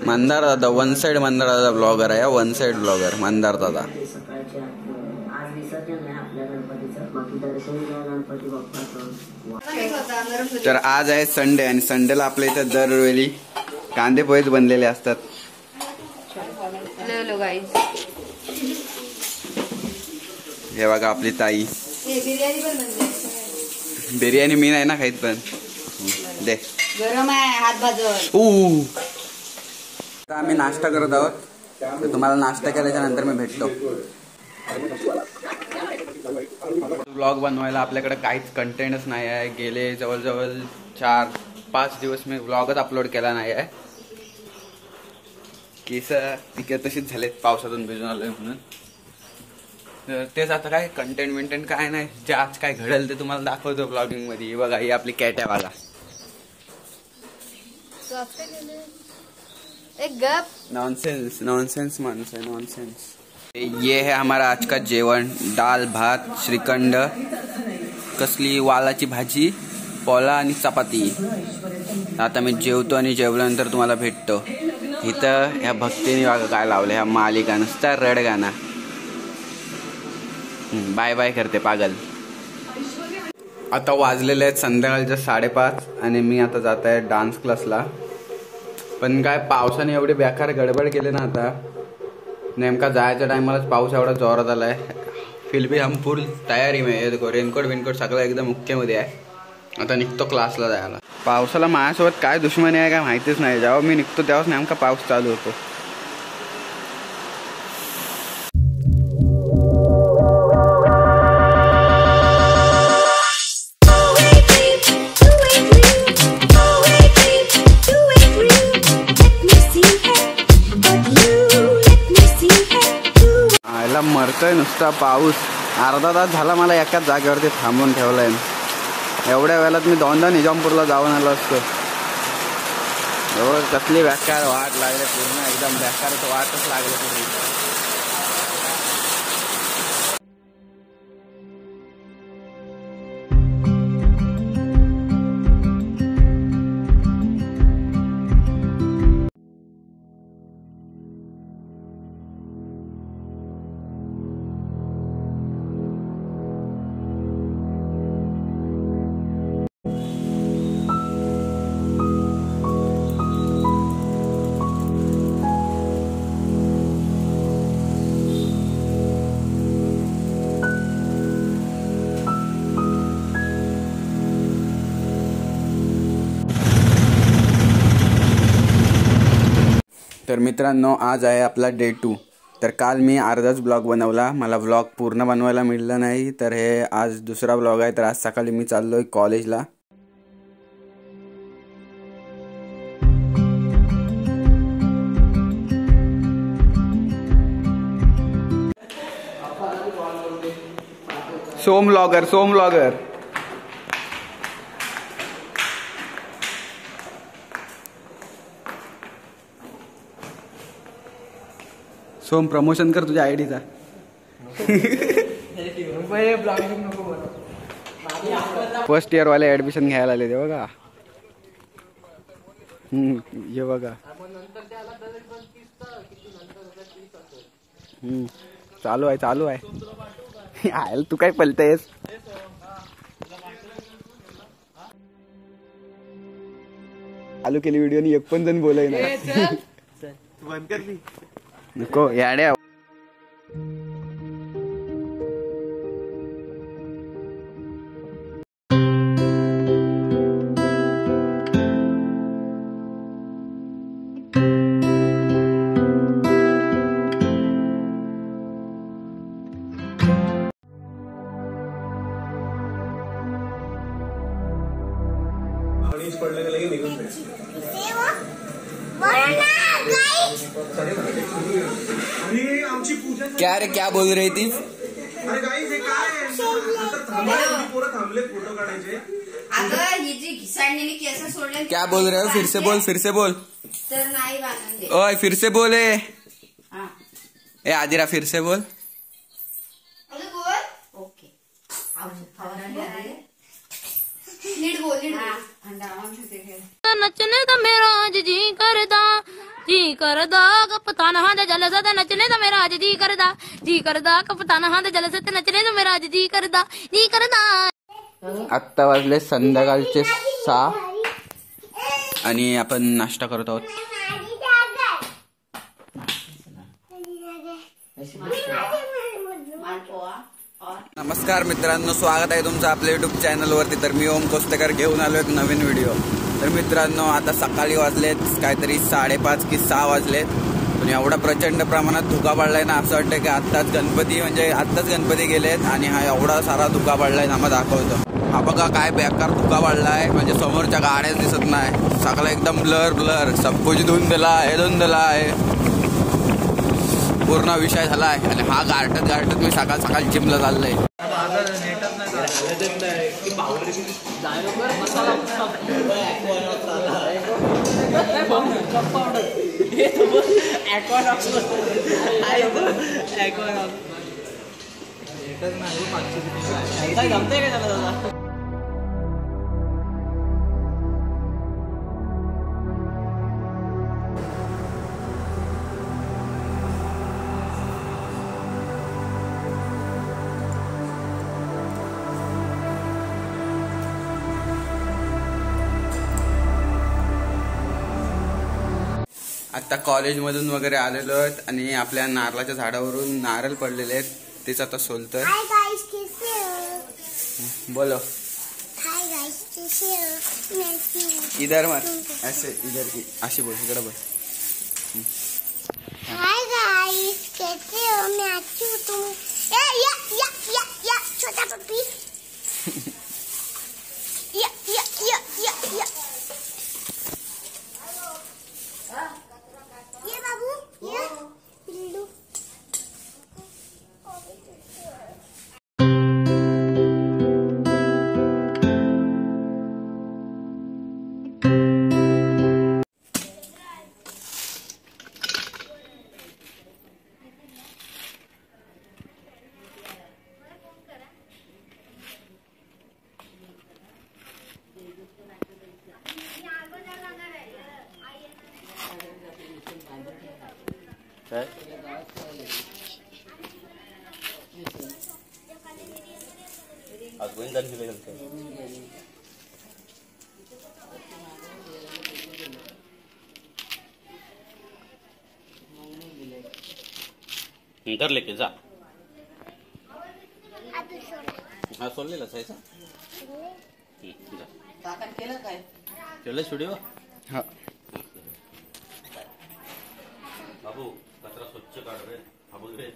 मंदार दादा one side Mandar दादा blogger आहे. वन साइड ब्लॉगर मंदार दादा. तर आज आहे संडे आणि संडेला आपल्या इथं दरवेळी कांदे पोहेच बनलेले असतात. हे बघा आपली ताई. बिर्याणी मी नाही ना खाईत पण दे गरम आहे हात भाजत. आम्ही नाश्ता करत आहोत. तर तुम्हाला नाश्ता केल्याच्या नंतर मी भेटतो. ब्लॉग बनवायला आपल्याकडे काहीच कंटेंटच नाही आहे. गेले जवळजवळ 4-5 दिवस मी ब्लॉगच अपलोड केला नाही आहे. केस तिकडे तशीच झालेत पावसातून भिजून आलोय म्हणून. तेच आता काय कंटेंट काय नाही. जे आज काय घडेल ते तुम्हाला दाखवतो ब्लॉगिंग मध्ये. बघा ही आपली कॅट्यावाला. नॉनसेंस माणूस है नॉनसेंस. ये है हमारा आज का जेवण. दाल भात श्रीखंड कसली वालाची भाजी पोला आणि चपाती. आता मी जेवतो आणि जेवल्यानंतर तुम्हाला भेटतो. इथं ह्या भक्तीने बघा काय लावलं. ह्या मालिका नुसता रड गाणं. बाय बाय करते पागल. आता वाजलेले आहेत संध्याकाळच्या 5:30 आणि मी आता जात आहे डान्स क्लासला. पण काय पावसाने एवढी बेकार गडबड केली ना. आता नेमका जायच्या टायमालाच पाऊस एवढा जोरात आलाय. फिर भी हम फुल तयारी में. रेनकोट विनकोट सगळं एकदम मुख्यमध्ये आहे. आता निघतो क्लासला जायला. पावसाला माझ्यासोबत काय दुश्मनी आहे काय माहितीच नाही. जेव्हा मी निघतो तेव्हाच नेमका पाऊस चालू होतो. मरतोय नुसता पाऊस. अर्धा तास झाला मला एकाच जागेवरती थांबून ठेवलाय. एवढ्या वेळात मी 2दा निजामपूरला जाऊन आलो असतो. एवढं कसली बेकार वाट लागले. पूर्ण एकदम बेकार वाटच लागले पूर्ण. तर मित्रांनो आज आहे आपला डे 2. तर काल मी अर्धाच ब्लॉग बनवला. मला ब्लॉग पूर्ण बनवायला मिळाला नाही. तर हे आज दुसरा ब्लॉग आहे. तर आज सकाळी मी चाललोय कॉलेजला. सोम ब्लॉगर सोम प्रमोशन कर तुझ्या आयडीचा. फर्स्ट इयर वाले ऍडमिशन घ्यायला आले ते बघा. हे बघा. चालू आहे. आयल तू काय पलतेस. चालू केली व्हिडिओ नि एक पण जण बोलाय ना. बंद कर दी नको याड्या. पडले का लगे निकल गए। क्या रे क्या बोल रही थी? अरे गाइस हे काय पोरं थांबले फोटो काढायचे। अगं ही जी घिसाडलेली केस सोडले। क्या बोल रहे हो? फिर से बोल। तर नाही बांधून दे। ओए फिर से बोले। हां ए आदिरा फिर से बोल। अरे बोल। ओके। आओ फवारा ले नीट बोल नीट बोल. नचने दा मेरा अज जी करदा कप्तान हां दे जलसा ते नचने दा मेरा अज जी करदा कप्तान हां दे जलसा ते नचने दा मेरा अज जी करदा. आत्ता वाजले संध्याकाळचे 6 आणि आपण नाश्ता करत आहोत. नमस्कार मित्रांनो, स्वागत आहे तुमचं आपल्या युट्यूब चॅनलवरती. तर मी ओम कोस्तेकर घेऊन आलो एक नवीन व्हिडिओ. तर मित्रांनो, आता सकाळी वाजलेत काहीतरी 5:30 की 6 वाजलेत. पण एवढा प्रचंड प्रमाणात धुका पडलाय ना, असं वाटतं की आत्ताच गणपती गेलेत आणि हा एवढा सारा धुका पडलाय ना. मग दाखवतो. हा बघा काय बेकार धुका पडलाय, म्हणजे समोरच्या गाड्याच दिसत नाही. सगळं एकदम ब्लर सब कुछ धुंदला आहे. पूर्ण विषय झालाय. आणि हा गारठत मी सकाळ जिमला चाललंय. आता कॉलेजमधून वगैरे आलेलो आहेत आणि आपल्या नारळाच्या झाडावरून नारळ पडलेले आहेत, तेच आता सोलतोय. बोलो इधर मत ऐसे इधर अशी बोल, इकडे बोल. हाय गाइस, कैसे हो? मैं अच्छी हूँ. तुम या छोटा पप्पी. या ये बाबू, ये बिल्लू. इधर लेके जा. हा सोडलेलाच आहे. केलं काय केलं व्हिडिओ. हा बाबू कचरा स्वच्छ काढ रे. हा बोल रे.